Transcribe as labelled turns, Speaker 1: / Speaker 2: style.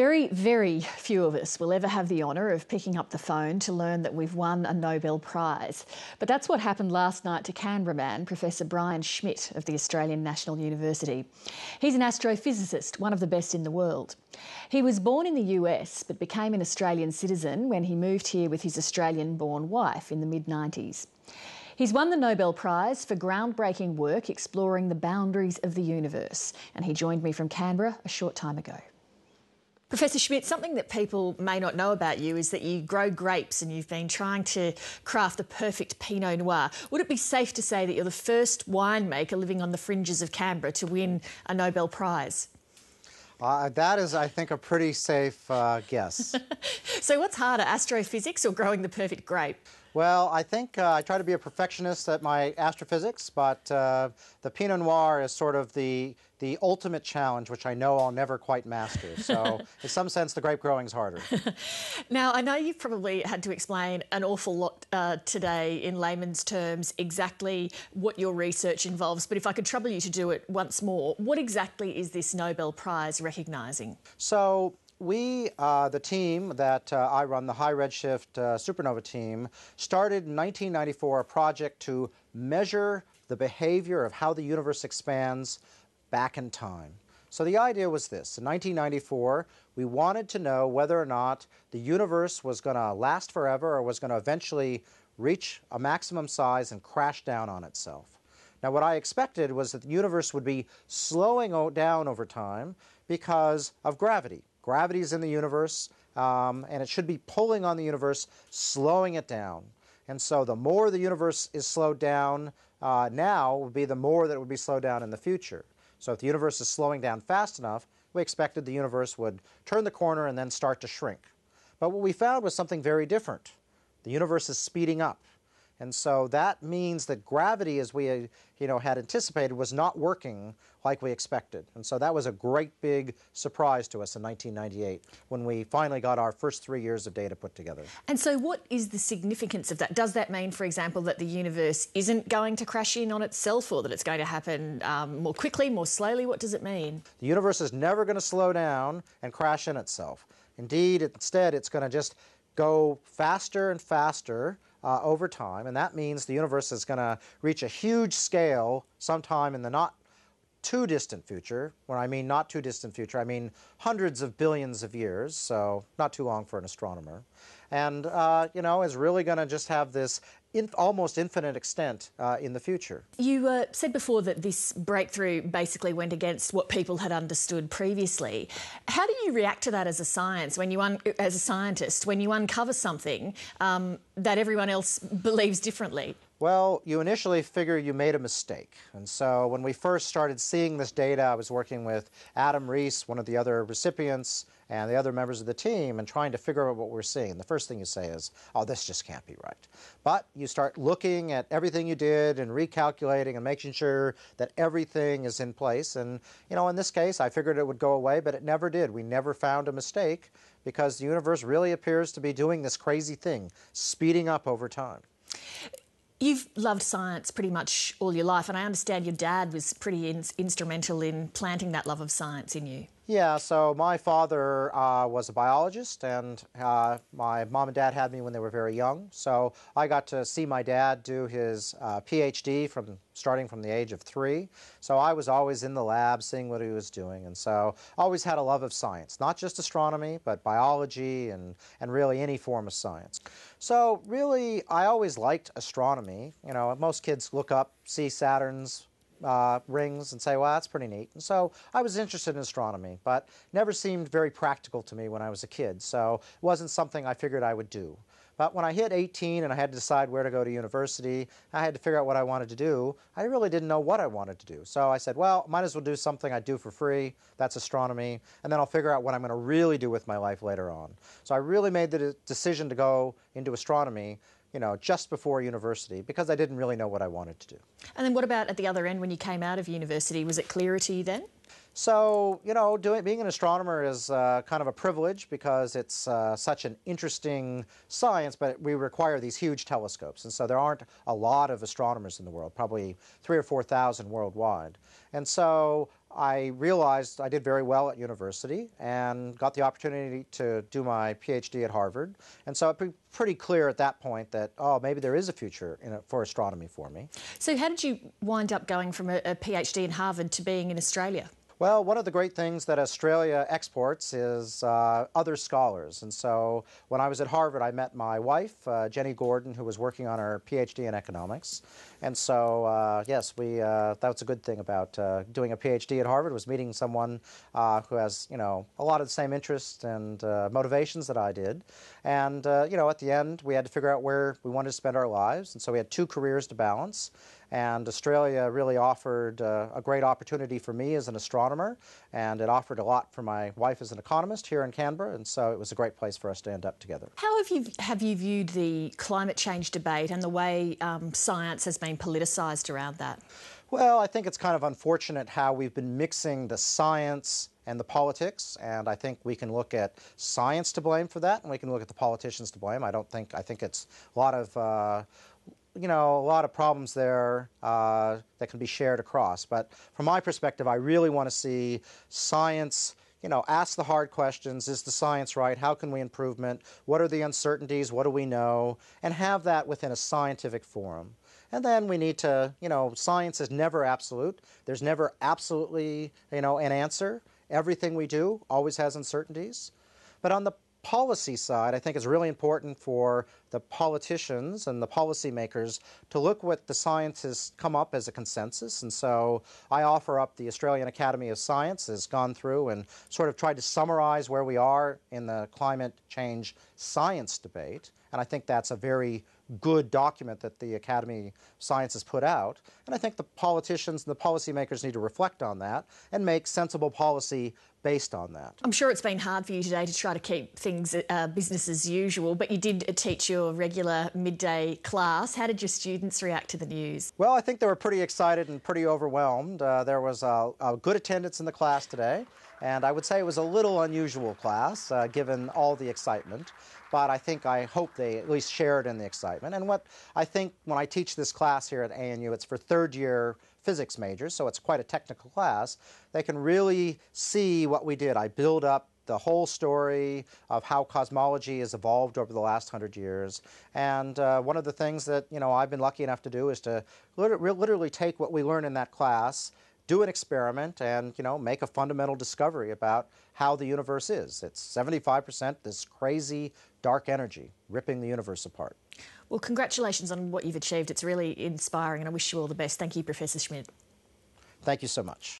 Speaker 1: Very, very few of us will ever have the honour of picking up the phone to learn that we've won a Nobel Prize. But that's what happened last night to Canberra man, Professor Brian Schmidt of the Australian National University. He's an astrophysicist, one of the best in the world. He was born in the US but became an Australian citizen when he moved here with his Australian-born wife in the mid-90s. He's won the Nobel Prize for groundbreaking work exploring the boundaries of the universe, and he joined me from Canberra a short time ago. Professor Schmidt, something that people may not know about you is that you grow grapes and you've been trying to craft the perfect Pinot Noir. Would it be safe to say that you're the first winemaker living on the fringes of Canberra to win a Nobel Prize?
Speaker 2: That is, I think, a pretty safe guess.
Speaker 1: So what's harder, astrophysics or growing the perfect grape?
Speaker 2: Well, I think I try to be a perfectionist at my astrophysics, but the Pinot Noir is sort of the ultimate challenge, which I know I'll never quite master. So in some sense, the grape growing is harder.
Speaker 1: Now, I know you've probably had to explain an awful lot today in layman's terms exactly what your research involves, but if I could trouble you to do it once more, what exactly is this Nobel Prize recognising?
Speaker 2: So we, the team that I run, the high redshift supernova team, started in 1994 a project to measure the behavior of how the universe expands back in time. So the idea was this. In 1994, we wanted to know whether or not the universe was going to last forever or was going to eventually reach a maximum size and crash down on itself. Now, what I expected was that the universe would be slowing down over time because of gravity. Gravity is in the universe, and it should be pulling on the universe, slowing it down. And so the more the universe is slowed down now would be the more that it would be slowed down in the future. So if the universe is slowing down fast enough, we expected the universe would turn the corner and then start to shrink. But what we found was something very different. The universe is speeding up. And so that means that gravity, as we had anticipated, was not working like we expected. And so that was a great big surprise to us in 1998 when we finally got our first 3 years of data put together.
Speaker 1: And so what is the significance of that? Does that mean, for example, that the universe isn't going to crash in on itself, or that it's going to happen more quickly, more slowly? What does it mean?
Speaker 2: The universe is never going to slow down and crash in itself. Indeed, instead, it's going to just go faster and faster over time, and that means the universe is going to reach a huge scale sometime in the not too distant future. When I mean not too distant future, I mean hundreds of billions of years, so not too long for an astronomer. And, is really going to just have this almost infinite extent in the future. You
Speaker 1: said before that this breakthrough basically went against what people had understood previously. How do you react to that as a scientist when you uncover something that everyone else believes differently?
Speaker 2: Well, you initially figure you made a mistake. And so when we first started seeing this data, I was working with Adam Rees, one of the other recipients, and the other members of the team, and trying to figure out what we're seeing. The first thing you say is, oh, this just can't be right. But you start looking at everything you did and recalculating and making sure that everything is in place. And, in this case, I figured it would go away, but it never did. We never found a mistake because the universe really appears to be doing this crazy thing, speeding up over time.
Speaker 1: You've loved science pretty much all your life, and I understand your dad was pretty instrumental in planting that love of science in you.
Speaker 2: Yeah, so my father was a biologist, and my mom and dad had me when they were very young. So I got to see my dad do his PhD starting from the age of 3. So I was always in the lab seeing what he was doing, and so always had a love of science, not just astronomy, but biology and really any form of science. So really, I always liked astronomy. Most kids look up, see Saturn's rings and say, well, that's pretty neat. And so I was interested in astronomy, but never seemed very practical to me when I was a kid. So it wasn't something I figured I would do. But when I hit 18 and I had to decide where to go to university, I had to figure out what I wanted to do. I really didn't know what I wanted to do. So I said, well, might as well do something I do for free. That's astronomy. And then I'll figure out what I'm going to really do with my life later on. So I really made the decision to go into astronomy just before university, because I didn't really know what I wanted to do.
Speaker 1: And then what about at the other end when you came out of university? Was it clearer to you then?
Speaker 2: So, being an astronomer is kind of a privilege because it's such an interesting science, but we require these huge telescopes. And so there aren't a lot of astronomers in the world, probably 3,000 or 4,000 worldwide. And so I realized I did very well at university and got the opportunity to do my PhD at Harvard. And so it was pretty clear at that point that, oh, maybe there is a future for astronomy for me.
Speaker 1: So how did you wind up going from a PhD in Harvard to being in Australia?
Speaker 2: Well, one of the great things that Australia exports is other scholars. And so when I was at Harvard, I met my wife, Jenny Gordon, who was working on her PhD in economics. And so, yes, that was a good thing about doing a PhD at Harvard, was meeting someone who has, a lot of the same interests and motivations that I did. And, at the end, we had to figure out where we wanted to spend our lives. And so we had two careers to balance. And Australia really offered a great opportunity for me as an astronomer, and it offered a lot for my wife as an economist here in Canberra, and so it was a great place for us to end up together.
Speaker 1: How have you viewed the climate change debate and the way science has been politicised around that?
Speaker 2: Well, I think it's kind of unfortunate how we've been mixing the science and the politics, and I think we can look at science to blame for that, and we can look at the politicians to blame. I think it's a lot of a lot of problems there that can be shared across. But from my perspective, I really want to see science, ask the hard questions. Is the science right? How can we improve it? What are the uncertainties? What do we know? And have that within a scientific forum. And then we need to, science is never absolute. There's never absolutely, an answer. Everything we do always has uncertainties. But on the policy side, I think it's really important for the politicians and the policymakers to look what the science has come up as a consensus. And so I offer up the Australian Academy of Science has gone through and sort of tried to summarize where we are in the climate change science debate. And I think that's a very good document that the Academy of Science has put out. And I think the politicians and the policymakers need to reflect on that and make sensible policy based on that.
Speaker 1: I'm sure it's been hard for you today to try to keep things business as usual, but you did teach your regular midday class. How did your students react to the news?
Speaker 2: Well, I think they were pretty excited and pretty overwhelmed. There was a good attendance in the class today, and I would say it was a little unusual class given all the excitement. But I hope they at least shared in the excitement. And what I think when I teach this class here at ANU, it's for third-year physics majors, so it's quite a technical class. They can really see what we did. I build up the whole story of how cosmology has evolved over the last 100 years. And one of the things that I've been lucky enough to do is to literally take what we learn in that class, do an experiment, and make a fundamental discovery about how the universe is. It's 75% this crazy dark energy ripping the universe apart.
Speaker 1: Well, congratulations on what you've achieved. It's really inspiring, and I wish you all the best. Thank you, Professor Schmidt.
Speaker 2: Thank you so much.